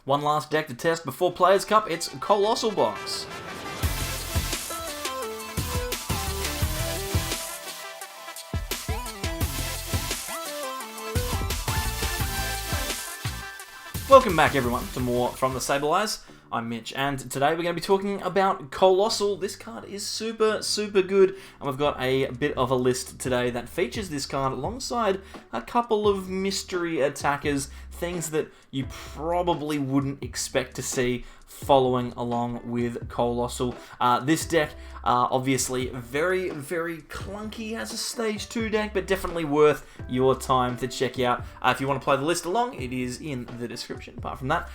One last deck to test before Players Cup, it's Coalossal Box. Welcome back everyone to more from the Sableyes. I'm Mitch, and today we're going to be talking about Coalossal. This card is super good, and we've got a bit of a list today that features this card alongside a couple of mystery attackers, things that you probably wouldn't expect to see following along with Coalossal. This deck, obviously very clunky as a Stage 2 deck, but definitely worth your time to check out. If you want to play the list along, it is in the description. Apart from that,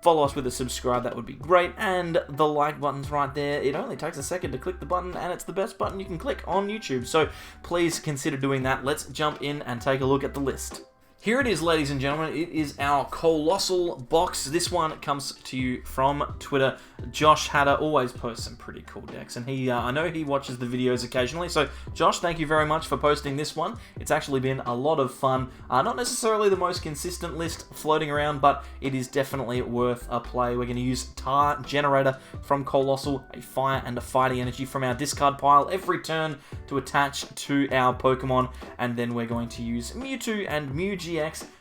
follow us with a subscribe, that would be great, and the like button's right there. It only takes a second to click the button, and it's the best button you can click on YouTube, so please consider doing that. Let's jump in and take a look at the list. Here it is, ladies and gentlemen. It is our Coalossal box. This one comes to you from Twitter. Josh Hatter always posts some pretty cool decks, and I know he watches the videos occasionally. So, Josh, thank you very much for posting this one. It's actually been a lot of fun. Not necessarily the most consistent list floating around, but it is definitely worth a play. We're going to use Tar Generator from Coalossal, a fire and a fighting energy from our discard pile every turn to attach to our Pokemon, and then we're going to use Mewtwo and Mew-GX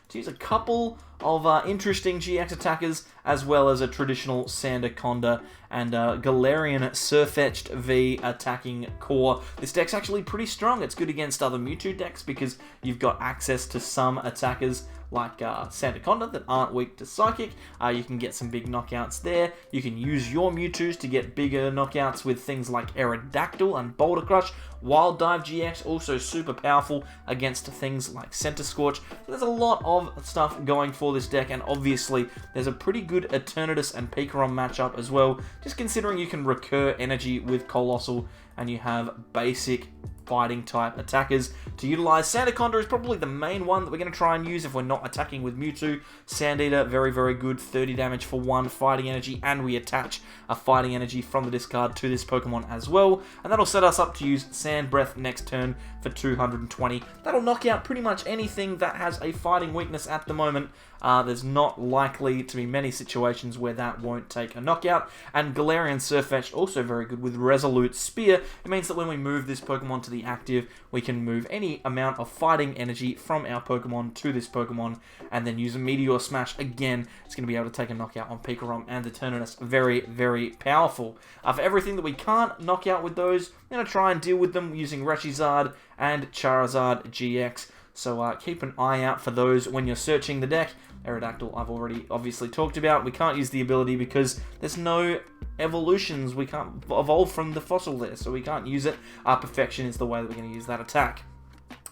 to use a couple of interesting GX attackers, as well as a traditional Sandaconda and Galarian Sirfetch'd V attacking core. This deck's actually pretty strong. It's good against other Mewtwo decks because you've got access to some attackers like Sandaconda that aren't weak to Psychic. You can get some big knockouts there. You can use your Mewtwo's to get bigger knockouts with things like Aerodactyl and Boulder Crush. Wild Dive GX, also super powerful against things like Center Scorch. So there's a lot of stuff going for this deck, and obviously there's a pretty good Eternatus and Pikarom matchup as well, just considering you can recur energy with Coalossal and you have basic fighting type attackers to utilize. Sandaconda is probably the main one that we're going to try and use if we're not attacking with Mewtwo. Sandeater, very good, 30 damage for 1 fighting energy, and we attach a fighting energy from the discard to this Pokemon as well, and that'll set us up to use Sand Breath next turn for 220. That'll knock out pretty much anything that has a fighting weakness at the moment. There's not likely to be many situations where that won't take a knockout. And Galarian Sirfetch'd, also very good with Resolute Spear. It means that when we move this Pokemon to the active, we can move any amount of fighting energy from our Pokemon to this Pokemon, and then use a Meteor Smash. Again, it's going to be able to take a knockout on Pikarom and Eternatus. Very powerful. For everything that we can't knock out with those, I'm going to try and deal with them using Reshiram and Charizard-GX. So keep an eye out for those when you're searching the deck. Aerodactyl I've already obviously talked about. We can't use the ability because there's no evolutions. We can't evolve from the fossil there, so we can't use it. Perfection is the way that we're going to use that attack.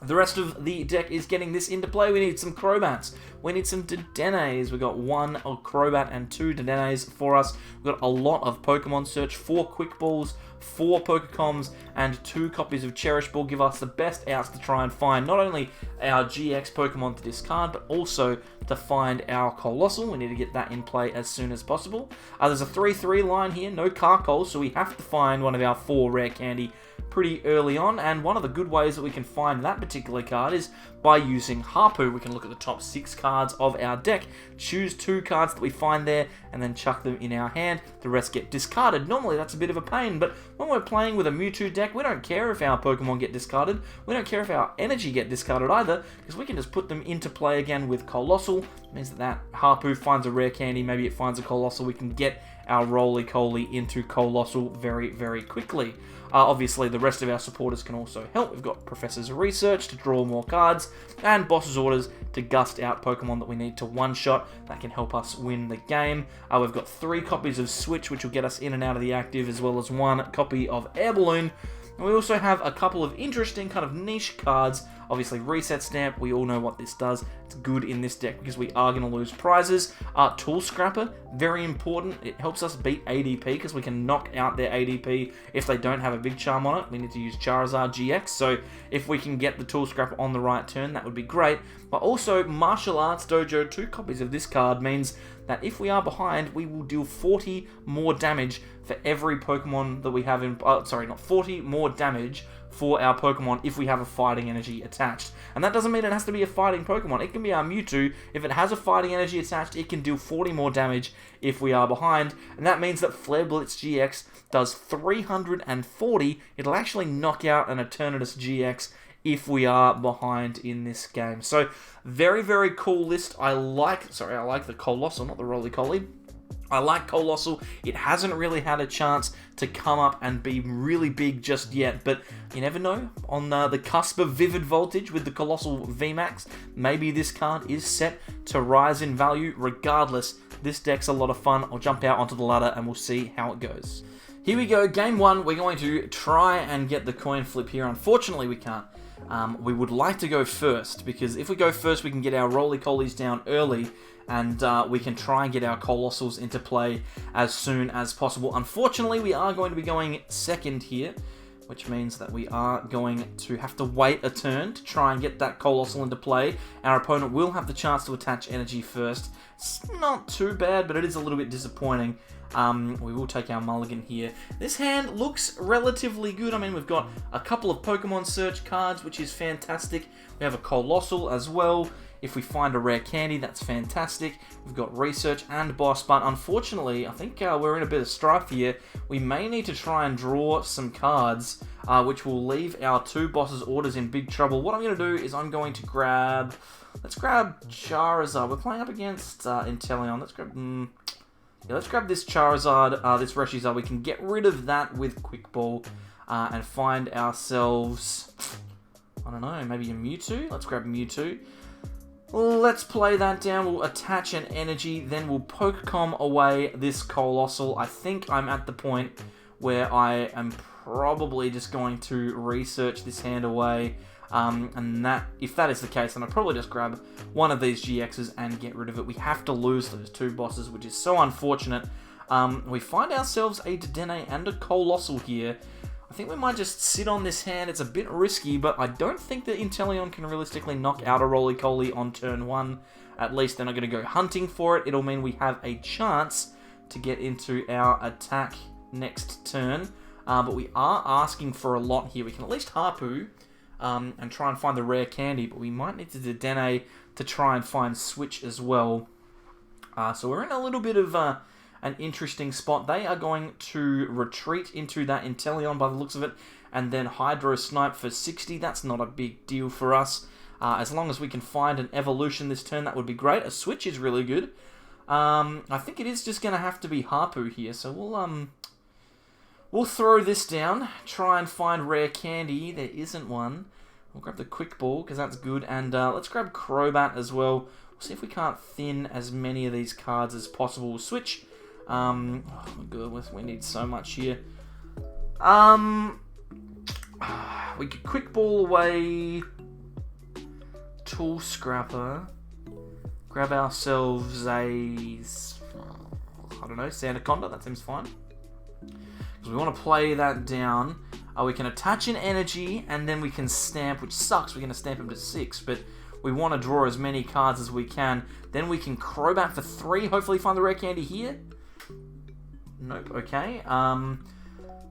The rest of the deck is getting this into play. We need some Crobats. We need some Dedennes. We've got 1 Crobat and 2 Dedennes for us. We've got a lot of Pokemon Search, 4 Quick Balls, 4 Pokecoms, and 2 copies of Cherish Ball give us the best outs to try and find not only our GX Pokemon to discard, but also to find our Coalossal. We need to get that in play as soon as possible. There's a 3-3 line here, no Carkol, so we have to find one of our 4 Rare Candy pretty early on, and one of the good ways that we can find that particular card is by using Harpoo. We can look at the top 6 cards of our deck, choose 2 cards that we find there, and then chuck them in our hand. The rest get discarded. Normally that's a bit of a pain, but when we're playing with a Mewtwo deck, we don't care if our Pokemon get discarded. We don't care if our energy get discarded either, because we can just put them into play again with Coalossal. It means that Harpoo finds a Rare Candy, maybe it finds a Coalossal. We can get our Rolycoly into Coalossal very quickly. Obviously, the rest of our supporters can also help. We've got Professor's Research to draw more cards, and Boss's Orders to gust out Pokemon that we need to one-shot. That can help us win the game. We've got 3 copies of Switch, which will get us in and out of the active, as well as 1 copy of Air Balloon. And we also have a couple of interesting kind of niche cards. Obviously, Reset Stamp, we all know what this does. It's good in this deck because we are going to lose prizes. Tool Scrapper, very important. It helps us beat ADP because we can knock out their ADP if they don't have a big charm on it. We need to use Charizard-GX, so if we can get the Tool Scrapper on the right turn, that would be great. But also, Martial Arts Dojo, 2 copies of this card means that if we are behind, we will deal 40 more damage for every Pokemon that we have in... sorry, not 40 more damage for our Pokemon if we have a fighting energy attached. And that doesn't mean it has to be a fighting Pokemon. It can be our Mewtwo. If it has a fighting energy attached, it can deal 40 more damage if we are behind. And that means that Flare Blitz GX does 340. It'll actually knock out an Eternatus GX if we are behind in this game. So, very, very cool list. I like the Coalossal, not the Rolycoly. I like Coalossal. It hasn't really had a chance to come up and be really big just yet, but you never know. On the cusp of Vivid Voltage with the Coalossal VMAX, maybe this card is set to rise in value. Regardless, this deck's a lot of fun. I'll jump out onto the ladder and we'll see how it goes. Here we go, game one. We're going to try and get the coin flip here. Unfortunately, we can't. We would like to go first, because if we go first, we can get our Rolycolys down early, and we can try and get our Coalossals into play as soon as possible. Unfortunately, we are going to be going second here, which means that we are going to have to wait a turn to try and get that Coalossal into play. Our opponent will have the chance to attach energy first. It's not too bad, but it is a little bit disappointing. We will take our mulligan here. This hand looks relatively good. I mean, we've got a couple of Pokemon Search cards, which is fantastic. We have a Coalossal as well. If we find a rare candy, that's fantastic. We've got Research and Boss, but unfortunately, I think we're in a bit of strife here. We may need to try and draw some cards, which will leave our two bosses' orders in big trouble. What I'm going to do is I'm going to grab... Let's grab Charizard. We're playing up against Inteleon. Let's grab this Charizard, this Reshiram. We can get rid of that with Quick Ball and find ourselves, I don't know, maybe a Mewtwo? Let's grab Mewtwo. Let's play that down. We'll attach an energy, then we'll Pokecom away this Coalossal. I think I'm at the point where I am probably just going to research this hand away. And that, if that is the case, then I'll probably just grab one of these GXs and get rid of it. We have to lose those two bosses, which is so unfortunate. We find ourselves a Dedenne and a Coalossal here. I think we might just sit on this hand. It's a bit risky, but I don't think that Inteleon can realistically knock out a Rolycoly on turn one. At least they're not going to go hunting for it. It'll mean we have a chance to get into our attack next turn. But we are asking for a lot here. We can at least Harpoo and try and find the rare candy, but we might need to Dedenne to try and find Switch as well. So we're in a little bit of an interesting spot. They are going to retreat into that Inteleon by the looks of it, and then Hydro Snipe for 60. That's not a big deal for us. As long as we can find an evolution this turn, that would be great. A Switch is really good. I think it is just going to have to be Harpoo here, so we'll throw this down, try and find rare candy. There isn't one. We'll grab the Quick Ball, because that's good, and let's grab Crobat as well. We'll see if we can't thin as many of these cards as possible. We'll switch. Oh my goodness, we need so much here. We could Quick Ball away Tool Scrapper. Grab ourselves a, I don't know, Sandaconda. That seems fine. Because we want to play that down. We can attach an energy, and then we can stamp, which sucks. We're going to stamp him to 6, but we want to draw as many cards as we can. Then we can Crobat for 3, hopefully find the rare candy here. Nope, okay.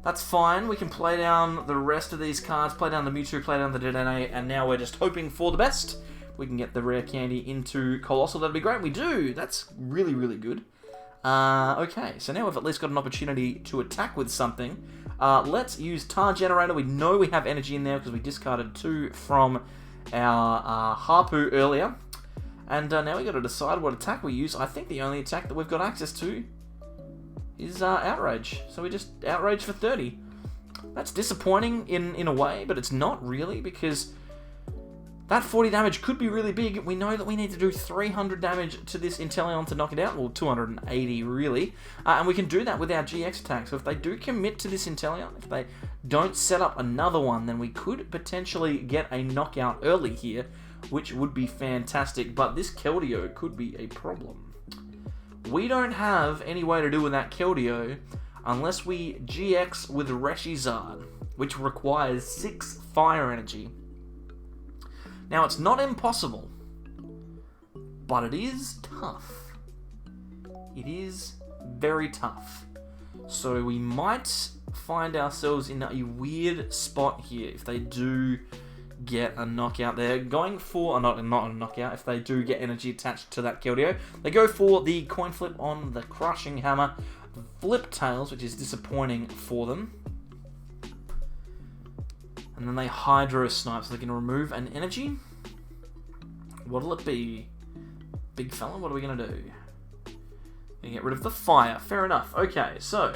That's fine. We can play down the rest of these cards, play down the Mewtwo, play down the Dedenne, and now we're just hoping for the best. We can get the rare candy into Coalossal, that'd be great. We do! That's really, really good. Okay, so now we've at least got an opportunity to attack with something. Let's use Tar Generator. We know we have energy in there because we discarded 2 from our Harpoo earlier. And now we've got to decide what attack we use. I think the only attack that we've got access to is Outrage. So we just Outrage for 30. That's disappointing in a way, but it's not really, because that 40 damage could be really big. We know that we need to do 300 damage to this Inteleon to knock it out. Well, 280 really. And we can do that with our GX attack. So if they do commit to this Inteleon, if they don't set up another one, then we could potentially get a knockout early here, which would be fantastic. But this Keldeo could be a problem. We don't have any way to deal with that Keldeo unless we GX with Reshiram, which requires 6 fire energy. Now, it's not impossible, but it is tough. It is very tough. So we might find ourselves in a weird spot here if they do get a knockout. They're going for, not a knockout, if they do get energy attached to that Keldeo. They go for the coin flip on the Crushing Hammer, flip tails, which is disappointing for them. And then they Hydro Snipe, so they can remove an energy. What'll it be? Big fella, what are we going to do? Gonna get rid of the fire. Fair enough. Okay, so...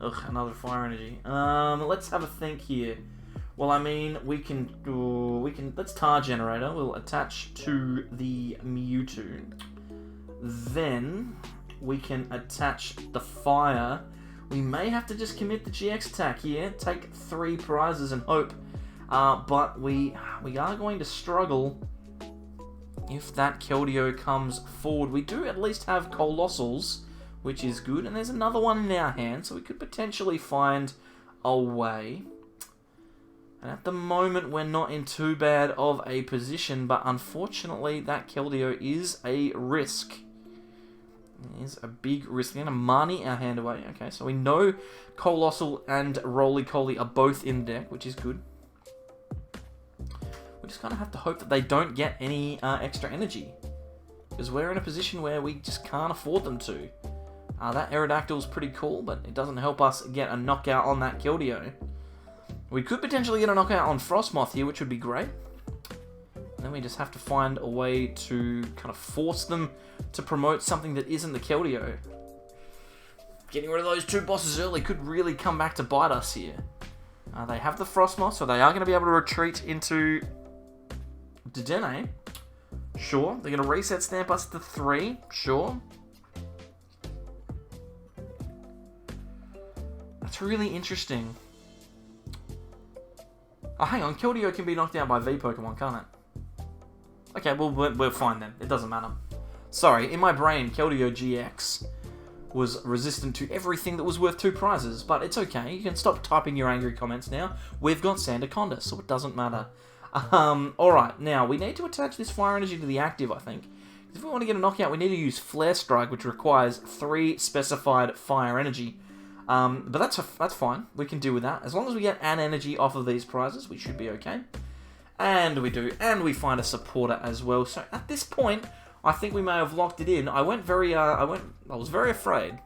Ugh, another fire energy. Let's have a think here. Well, I mean, we can... Let's Tar Generator. We'll attach to the Mewtwo. Then, we can attach the fire. We may have to just commit the GX attack here. Take 3 prizes and hope. But we are going to struggle if that Keldeo comes forward. We do at least have Coalossals, which is good. And there's another one in our hand, so we could potentially find a way. And at the moment, we're not in too bad of a position. But unfortunately, that Keldeo is a risk. It is a big risk. We're going to Marnie our hand away. Okay, so we know Coalossal and Rolycoly are both in deck, which is good. We just kind of have to hope that they don't get any extra energy. Because we're in a position where we just can't afford them to. That Aerodactyl's pretty cool, but it doesn't help us get a knockout on that Keldeo. We could potentially get a knockout on Frostmoth here, which would be great. And then we just have to find a way to kind of force them to promote something that isn't the Keldeo. Getting rid of those 2 bosses early could really come back to bite us here. They have the Frostmoth, so they are going to be able to retreat into Dedenne. Sure. They're going to reset stamp us to 3. Sure. That's really interesting. Oh, hang on. Keldeo can be knocked out by V Pokemon, can't it? Okay, well, we're fine then. It doesn't matter. Sorry, in my brain, Keldeo GX was resistant to everything that was worth 2 prizes, but it's okay. You can stop typing your angry comments now. We've got Sandaconda, so it doesn't matter. Alright, now, we need to attach this fire energy to the active, I think. If we want to get a knockout, we need to use Flare Strike, which requires 3 specified fire energy. But that's fine. We can deal with that. As long as we get an energy off of these prizes, we should be okay. And we do. And we find a supporter as well. So at this point, I think we may have locked it in. I was very afraid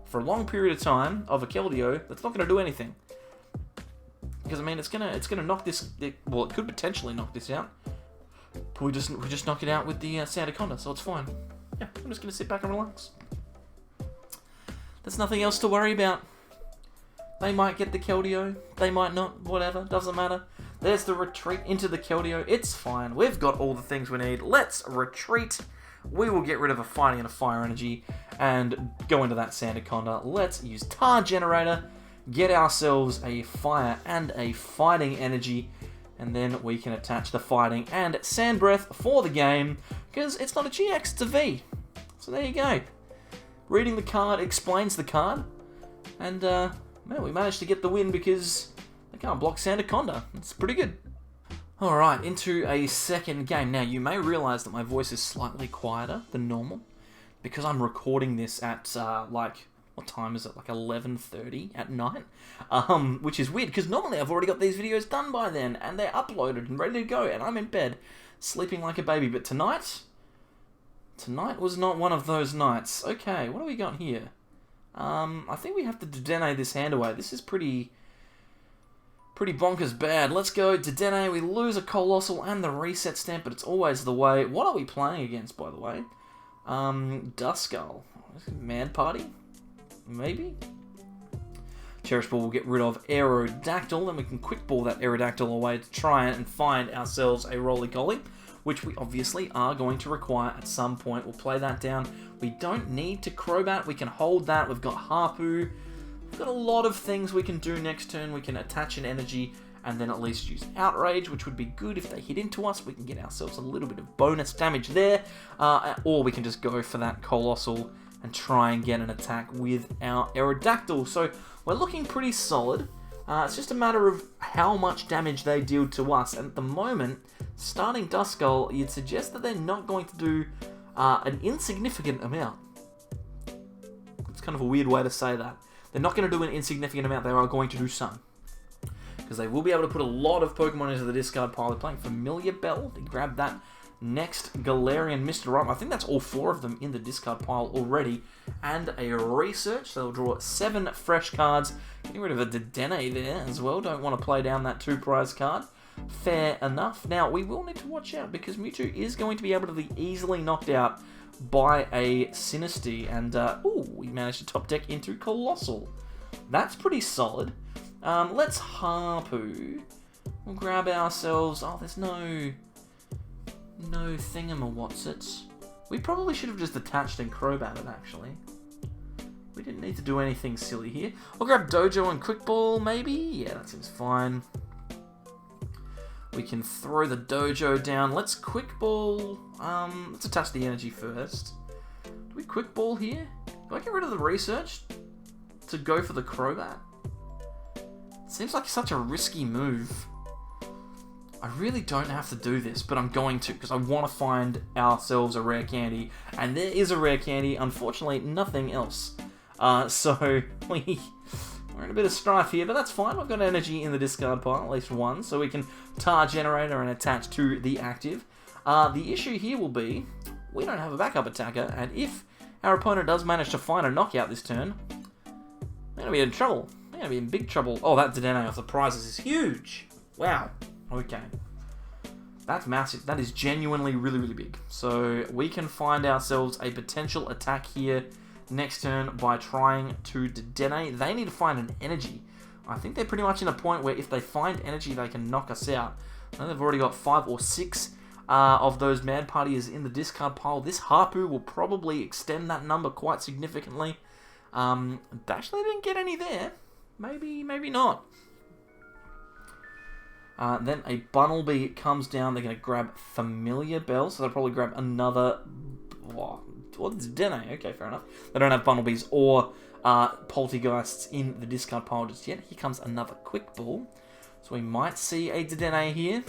for a long period of time of a Keldeo that's not going to do anything. Because I mean, it's gonna knock this. Well, it could potentially knock this out. But we just knock it out with the Sandaconda, so it's fine. Yeah, I'm just gonna sit back and relax. There's nothing else to worry about. They might get the Keldeo, they might not. Whatever, doesn't matter. There's the retreat into the Keldeo. It's fine. We've got all the things we need. Let's retreat. We will get rid of a fighting and a fire energy and go into that Sandaconda. Let's use Tar Generator, get ourselves a fire and a fighting energy, and then we can attach the fighting and Sand Breath for the game, because it's not a GX, it's a V. So there you go. Reading the card explains the card, and man, we managed to get the win because they can't block Sandaconda. It's pretty good. Alright, into a second game. Now, you may realise that my voice is slightly quieter than normal, because I'm recording this at, what time is it? Like 11:30 at night? Which is weird, because normally I've already got these videos done by then, and they're uploaded and ready to go, and I'm in bed, sleeping like a baby. But tonight was not one of those nights. Okay, what do we got here? I think we have to Dedenne this hand away. This is pretty bonkers bad. Let's go Dedenne. We lose a Coalossal and the reset stamp, but it's always the way. What are we playing against, by the way? Duskull. Mad Party? Maybe? Cherish Ball will get rid of Aerodactyl, and we can Quick Ball that Aerodactyl away to try and find ourselves a Rolycoly, which we obviously are going to require at some point. We'll play that down. We don't need to Crobat. We can hold that. We've got Harpoo. We've got a lot of things we can do next turn. We can attach an energy and then at least use Outrage, which would be good if they hit into us. We can get ourselves a little bit of bonus damage there. Or we can just go for that Coalossal and try and get an attack with our Aerodactyl. So we're looking pretty solid. It's just a matter of how much damage they deal to us. And at the moment, starting Duskull, you'd suggest that they're not going to do an insignificant amount. It's kind of a weird way to say that. they're not going to do an insignificant amount. They are going to do some. Because they will be able to put a lot of Pokemon into the discard pile. They're playing Familiar Bell. They grab that. Next, Galarian, Mr. Right. I think that's all 4 of them in the discard pile already. And a Research. So they'll draw 7 fresh cards. Getting rid of a Dedenne there as well. Don't want to play down that 2 prize card. Fair enough. Now, we will need to watch out because Mewtwo is going to be able to be easily knocked out by a Sinistea. And, we managed to top deck into Coalossal. That's pretty solid. Let's Harpoo. We'll grab ourselves... Oh, there's no thingamawhatsits. We probably should have just attached and Crobat it, actually. We didn't need to do anything silly here. I'll grab Dojo and Quick Ball, maybe? Yeah, that seems fine. We can throw the Dojo down. Let's Quick Ball. Let's attach the energy first. Do we Quick Ball here? Do I get rid of the Research to go for the Crobat? Seems like such a risky move. I really don't have to do this, but I'm going to, because I want to find ourselves a rare candy. And there is a rare candy, unfortunately, nothing else. So, we're in a bit of strife here, but that's fine. We've got energy in the discard pile, at least one, so we can tar generator and attach to the active. The issue here will be, we don't have a backup attacker, and if our opponent does manage to find a knockout this turn, they're going to be in trouble. They're going to be in big trouble. Oh, that Dedenne off the prizes is huge. Wow. Okay. That's massive. That is genuinely really, really big. So we can find ourselves a potential attack here next turn by trying to Dedenne. They need to find an energy. I think they're pretty much in a point where if they find energy, they can knock us out. I know they've already got 5 or 6 of those Mad Partiers in the discard pile. This Harpoo will probably extend that number quite significantly. Actually, didn't get any there. Maybe not. Then a Bunnelby comes down. They're going to grab Familiar Bell, so they'll probably grab another... It's Dedenne. Okay, fair enough. They don't have Bunnelbys or Poltergeists in the discard pile just yet. Here comes another Quick Ball. So we might see a Dedenne here.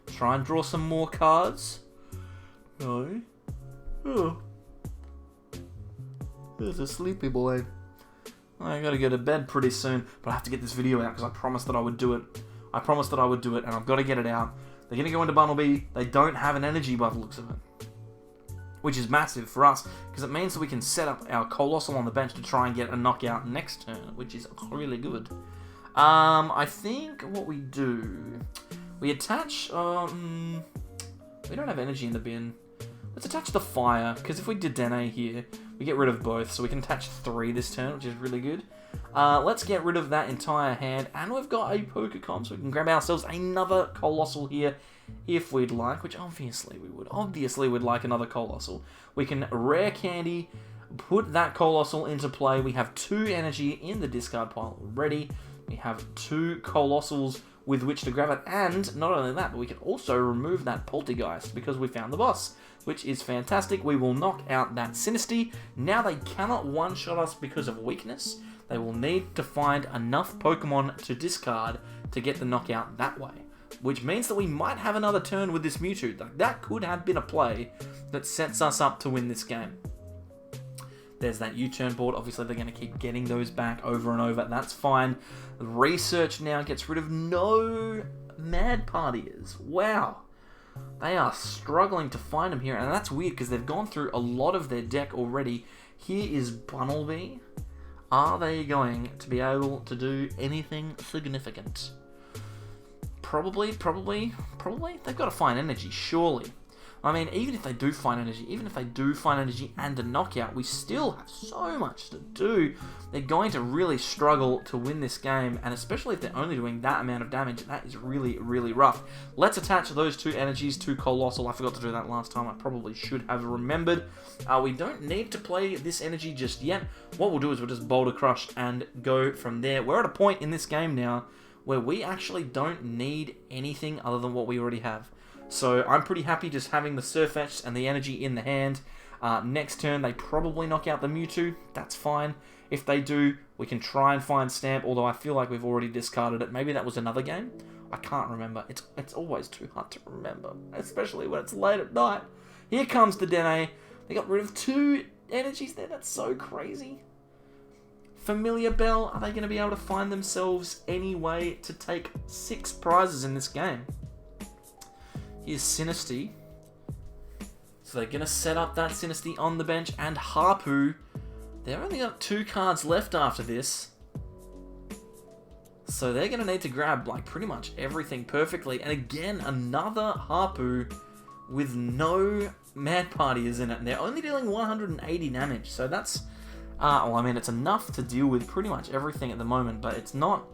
Try and draw some more cards. No. Oh. There's a sleepy boy. I gotta go to bed pretty soon, but I have to get this video out because I promised that I would do it. I promised that I would do it, and I've got to get it out. They're going to go into Bunnelby. They don't have an energy by the looks of it, which is massive for us, because it means that we can set up our Coalossal on the bench to try and get a knockout next turn, which is really good. I think what we do... We attach... we don't have energy in the bin. Let's attach the Fire, because if we Dedenne here, we get rid of both, so we can attach 3 this turn, which is really good. Let's get rid of that entire hand, and we've got a Pokecom, so we can grab ourselves another Coalossal here, if we'd like, which obviously we would. Obviously we'd like another Coalossal. We can Rare Candy, put that Coalossal into play. We have 2 energy in the discard pile already. We have 2 Coalossals with which to grab it, and not only that, but we can also remove that Poltergeist, because we found the boss, which is fantastic. We will knock out that Sinistea. Now they cannot one-shot us because of weakness. They will need to find enough Pokemon to discard to get the knockout that way, which means that we might have another turn with this Mewtwo. That could have been a play that sets us up to win this game. There's that U-turn board. Obviously, they're going to keep getting those back over and over. That's fine. Research now gets rid of no Mad Partiers. Wow. They are struggling to find them here, and that's weird because they've gone through a lot of their deck already. Here is Bunnelby. Are they going to be able to do anything significant? Probably. They've got to find energy, surely. I mean, even if they do find energy and a knockout, we still have so much to do. They're going to really struggle to win this game, and especially if they're only doing that amount of damage, that is really, really rough. Let's attach those 2 energies to Coalossal. I forgot to do that last time. I probably should have remembered. We don't need to play this energy just yet. What we'll do is we'll just Boulder Crush and go from there. We're at a point in this game now where we actually don't need anything other than what we already have. So I'm pretty happy just having the Sirfetch'd and the energy in the hand. Next turn, they probably knock out the Mewtwo. That's fine. If they do, we can try and find Stamp, although I feel like we've already discarded it. Maybe that was another game? I can't remember. It's always too hard to remember, especially when it's late at night. Here comes the Dedenne. They got rid of 2 energies there. That's so crazy. Familiar Bell, are they going to be able to find themselves any way to take 6 prizes in this game? Here's Sinisty. So they're going to set up that Sinisty on the bench, and Harpoo. They've only got 2 cards left after this. So they're going to need to grab like pretty much everything perfectly. And again, another Harpoo with no Mad Partiers in it. And they're only dealing 180 damage. So that's, well, I mean, it's enough to deal with pretty much everything at the moment. But it's not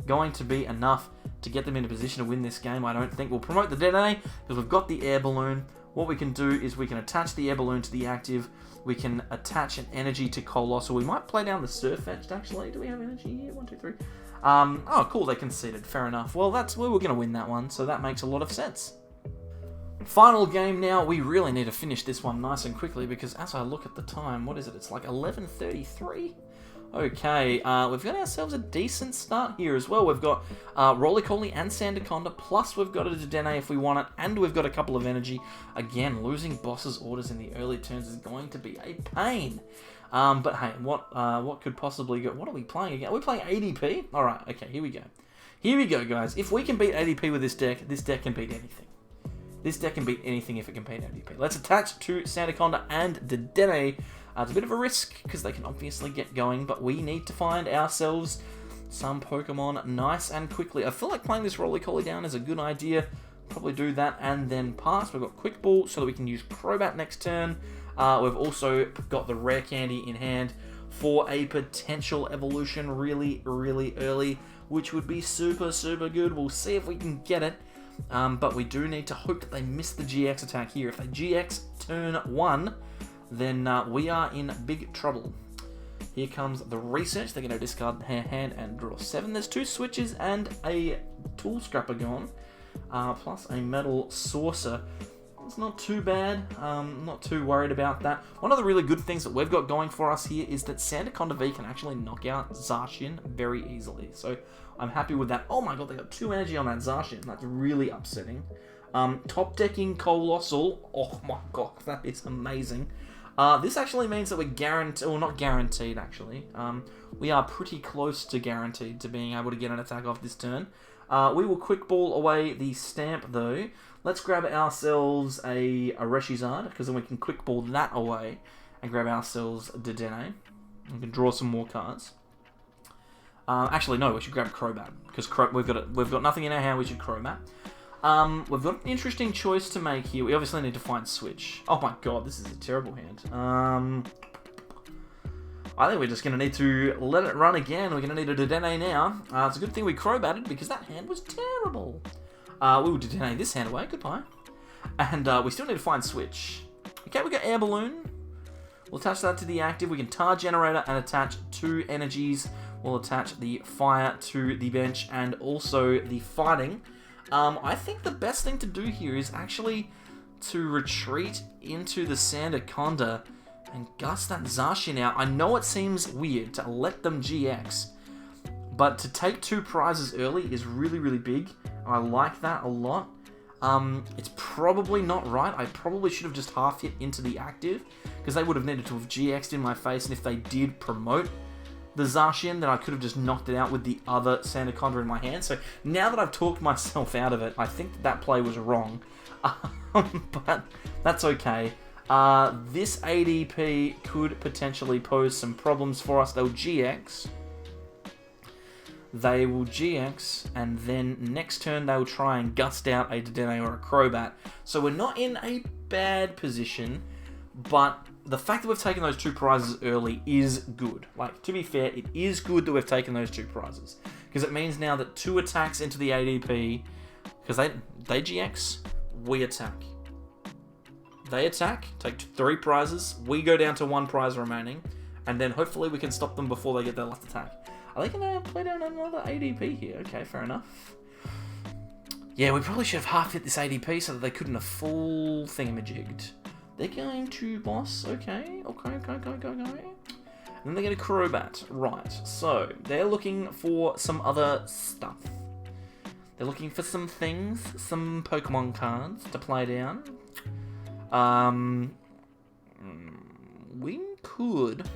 going to be enough to get them in a position to win this game, I don't think. We'll promote the Dedenne because we've got the Air Balloon. What we can do is we can attach the Air Balloon to the active. We can attach an energy to Coalossal. We might play down the Sirfetch'd, actually. Do we have energy here? 1, 2, 3. Oh, cool, they conceded. Fair enough. Well, that's where we're going to win that one, so that makes a lot of sense. Final game now. We really need to finish this one nice and quickly because as I look at the time, what is it? It's like 11:33. Okay, we've got ourselves a decent start here as well. We've got Rolycoly and Sandaconda, plus we've got a Dedenne if we want it, and we've got a couple of energy. Again, losing boss's orders in the early turns is going to be a pain. But hey, what could possibly go? What are we playing again? Are we playing ADP? Alright, okay, here we go. Here we go, guys. If we can beat ADP with this deck can beat anything. This deck can beat anything if it can beat ADP. Let's attach to Sandaconda and Dedenne. It's a bit of a risk, because they can obviously get going, but we need to find ourselves some Pokemon nice and quickly. I feel like playing this Rolycoly down is a good idea. Probably do that and then pass. We've got Quick Ball so that we can use Crobat next turn. We've also got the Rare Candy in hand for a potential evolution really, really early, which would be super, super good. We'll see if we can get it, but we do need to hope that they miss the GX attack here. If they GX turn 1, then we are in big trouble. Here comes the Research. They're going to discard their hand and draw 7. There's 2 switches and a Tool Scrapper gone, plus a Metal Saucer. It's not too bad. Not too worried about that. One of the really good things that we've got going for us here is that Sandaconda V can actually knock out Zacian very easily. So I'm happy with that. Oh my god, they got 2 energy on that Zacian. That's really upsetting. Top decking Coalossal. Oh my god, that is amazing. This actually means that we're guaranteed, well, not guaranteed actually. We are pretty close to guaranteed to being able to get an attack off this turn. We will Quick Ball away the Stamp though. Let's grab ourselves a Reshiram, because then we can Quick Ball that away and grab ourselves Dedenne. We can draw some more cards. Actually, no, we should grab Crobat, because we've got nothing in our hand. We should Crobat. We've got an interesting choice to make here. We obviously need to find Switch. Oh my god, this is a terrible hand. I think we're just going to need to let it run again. We're going to need a Dedenne now. It's a good thing we Crobatted because that hand was terrible. We will Dedenne this hand away. Goodbye. And we still need to find Switch. Okay, we got Air Balloon. We'll attach that to the active. We can Tar Generator and attach 2 energies. We'll attach the Fire to the bench and also the Fighting. I think the best thing to do here is actually to retreat into the Sandaconda and gust that Zacian out. I know it seems weird to let them GX, but to take 2 prizes early is really, really big. I like that a lot. It's probably not right. I probably should have just half hit into the active, because they would have needed to have GX'd in my face, and if they did promote the Zacian, then I could have just knocked it out with the other Sandaconda in my hand. So now that I've talked myself out of it, I think that play was wrong. But that's okay. This ADP could potentially pose some problems for us. They'll GX. They will GX, and then next turn they will try and gust out a Dedenne or a Crobat. So we're not in a bad position, but the fact that we've taken those 2 prizes early is good. Like, to be fair, it is good that we've taken those 2 prizes, because it means now that 2 attacks into the ADP, because they GX, we attack. They attack, take 3 prizes, we go down to 1 prize remaining, and then hopefully we can stop them before they get their last attack. Are they going to play down another ADP here? Okay, fair enough. Yeah, we probably should have half hit this ADP so that they couldn't have full thingamajigged. They're going to boss, okay. And then they're going to Crobat, right. So, they're looking for some other stuff. They're looking for some things, some Pokemon cards to play down. We could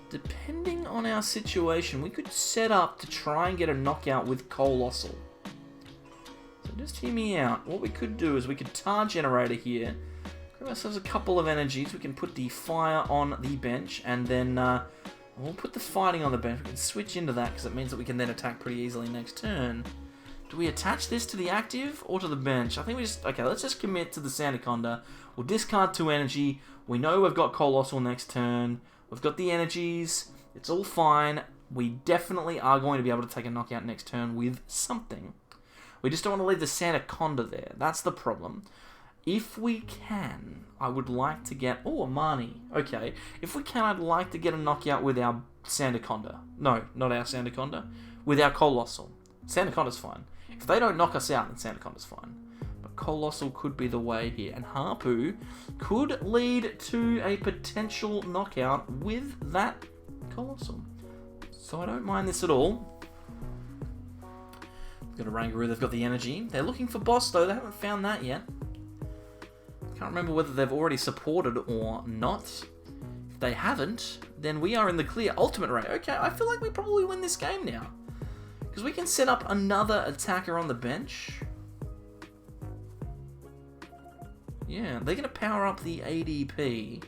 depending on our situation, we could set up to try and get a knockout with Coalossal. So just hear me out. What we could do is we could tar generator here, grab ourselves a couple of energies. We can put the fire on the bench, and then we'll put the fighting on the bench. We can switch into that because it means that we can then attack pretty easily next turn. Do we attach this to the active or to the bench? I think we just... Okay, let's just commit to the Sandaconda. We'll discard 2 energy. We know we've got Coalossal next turn. We've got the energies. It's all fine. We definitely are going to be able to take a knockout next turn with something. We just don't want to leave the Sandaconda there. That's the problem. If we can, I would like to get... Oh, Amani. Okay. If we can, I'd like to get a knockout with our Sandaconda. No, not our Sandaconda. With our Coalossal. Sandaconda's fine. If they don't knock us out, then Sandaconda's fine. But Coalossal could be the way here. And Harpu could lead to a potential knockout with that Coalossal. So I don't mind this at all. They've got a Rangaroo, they've got the energy. They're looking for boss though, they haven't found that yet. Can't remember whether they've already supported or not. If they haven't, then we are in the clear. Ultimate Ray. Okay, I feel like we probably win this game now. Because we can set up another attacker on the bench. Yeah, they're going to power up the ADP.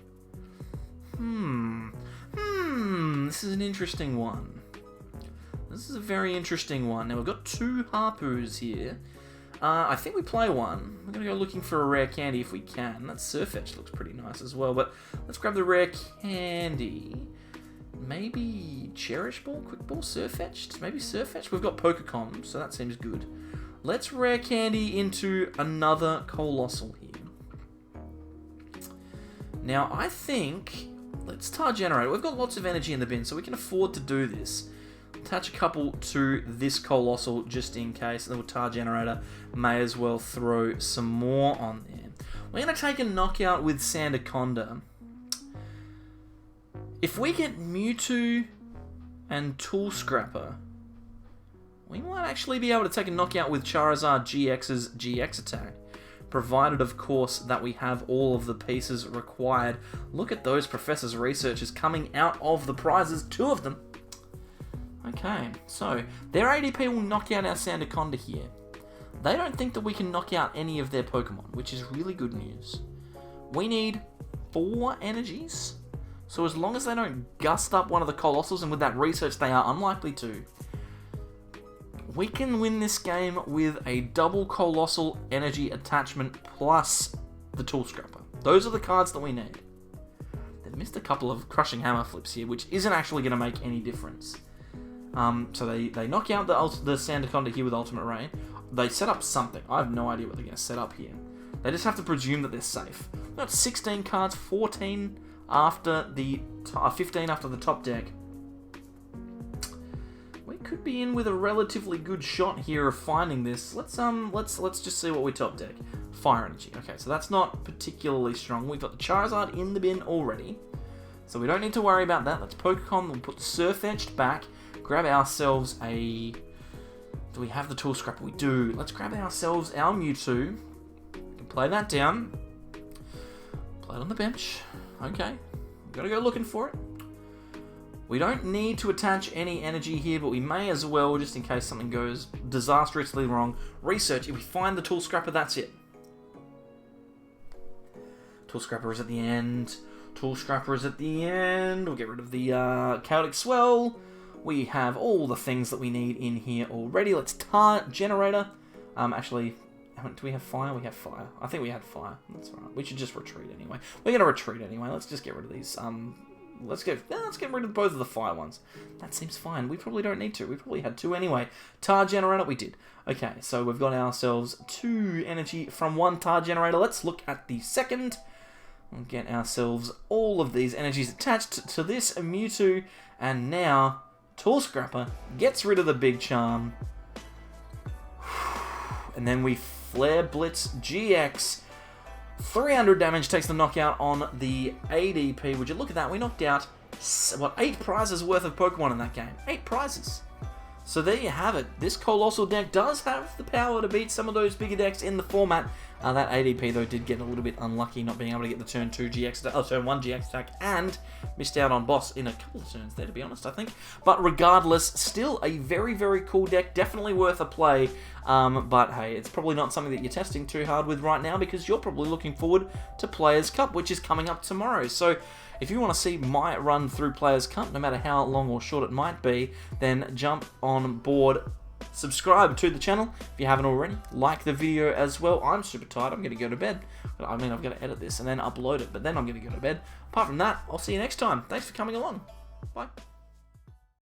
This is an interesting one. This is a very interesting one. Now, we've got 2 Harpus here. I think we play one. We're going to go looking for a rare candy if we can. That Sirfetch'd looks pretty nice as well, but let's grab the rare candy. Maybe Cherish Ball, Quick Ball, Sirfetch'd? Maybe Sirfetch'd? We've got Pokecom, so that seems good. Let's rare candy into another Coalossal here. Now, I think... Let's tar generator. We've got lots of energy in the bin, so we can afford to do this. Attach a couple to this Coalossal just in case, and then we'll tar generator. May as well throw some more on there. We're going to take a knockout with Sandaconda. If we get Mewtwo and Tool Scrapper, we might actually be able to take a knockout with Charizard-GX's GX attack. Provided, of course, that we have all of the pieces required. Look at those Professor's researchers coming out of the prizes, 2 of them. Okay, so their ADP will knock out our Sandaconda here. They don't think that we can knock out any of their Pokemon, which is really good news. We need 4 energies. So as long as they don't gust up one of the Coalossals, and with that research they are unlikely to, we can win this game with a double Coalossal energy attachment plus the Tool Scrapper. Those are the cards that we need. They've missed a couple of Crushing Hammer flips here, which isn't actually going to make any difference. So they knock out the Sandaconda here with Ultimate Ray. They set up something. I have no idea what they're going to set up here. They just have to presume that they're safe. We've got 16 cards, 14 after the 15 after the top deck. We could be in with a relatively good shot here of finding this. Let's just see what we top deck. Fire Energy. Okay, so that's not particularly strong. We've got the Charizard in the bin already, so we don't need to worry about that. Let's Pokemon. We'll put Sirfetch'd back. Grab ourselves a... Do we have the Tool Scrapper? We do. Let's grab ourselves our Mewtwo. We can play that down. Play it on the bench. Okay. We've got to go looking for it. We don't need to attach any energy here, but we may as well, just in case something goes disastrously wrong. Research. If we find the Tool Scrapper, that's it. Tool Scrapper is at the end. Tool Scrapper is at the end. We'll get rid of the Chaotic Swell. We have all the things that we need in here already. Let's tar generator. Actually, do we have fire? We have fire. I think we had fire. That's all right. We should just retreat anyway. We're gonna retreat anyway. Let's just get rid of these. Let's get rid of both of the fire ones. That seems fine. We probably don't need to. We probably had 2 anyway. Tar generator, we did. Okay, so we've got ourselves 2 energy from 1 tar generator. Let's look at the second. We'll get ourselves all of these energies attached to this Mewtwo, and now Tool Scrapper gets rid of the big charm. And then we Flare Blitz GX. 300 damage takes the knockout on the ADP. Would you look at that? We knocked out, 8 prizes worth of Pokemon in that game. 8 prizes. So there you have it. This Coalossal deck does have the power to beat some of those bigger decks in the format. That ADP, though, did get a little bit unlucky not being able to get the turn 1 GX attack, and missed out on boss in a couple of turns there, to be honest, I think. But regardless, still a very, very cool deck. Definitely worth a play. But hey, it's probably not something that you're testing too hard with right now, because you're probably looking forward to Players' Cup, which is coming up tomorrow. So if you want to see my run through Players' Cup, no matter how long or short it might be, then jump on board. Subscribe to the channel if you haven't already. Like the video as well. I'm super tired. I'm going to go to bed. I mean, I've got to edit this and then upload it, but then I'm going to go to bed. Apart from that, I'll see you next time. Thanks for coming along. Bye.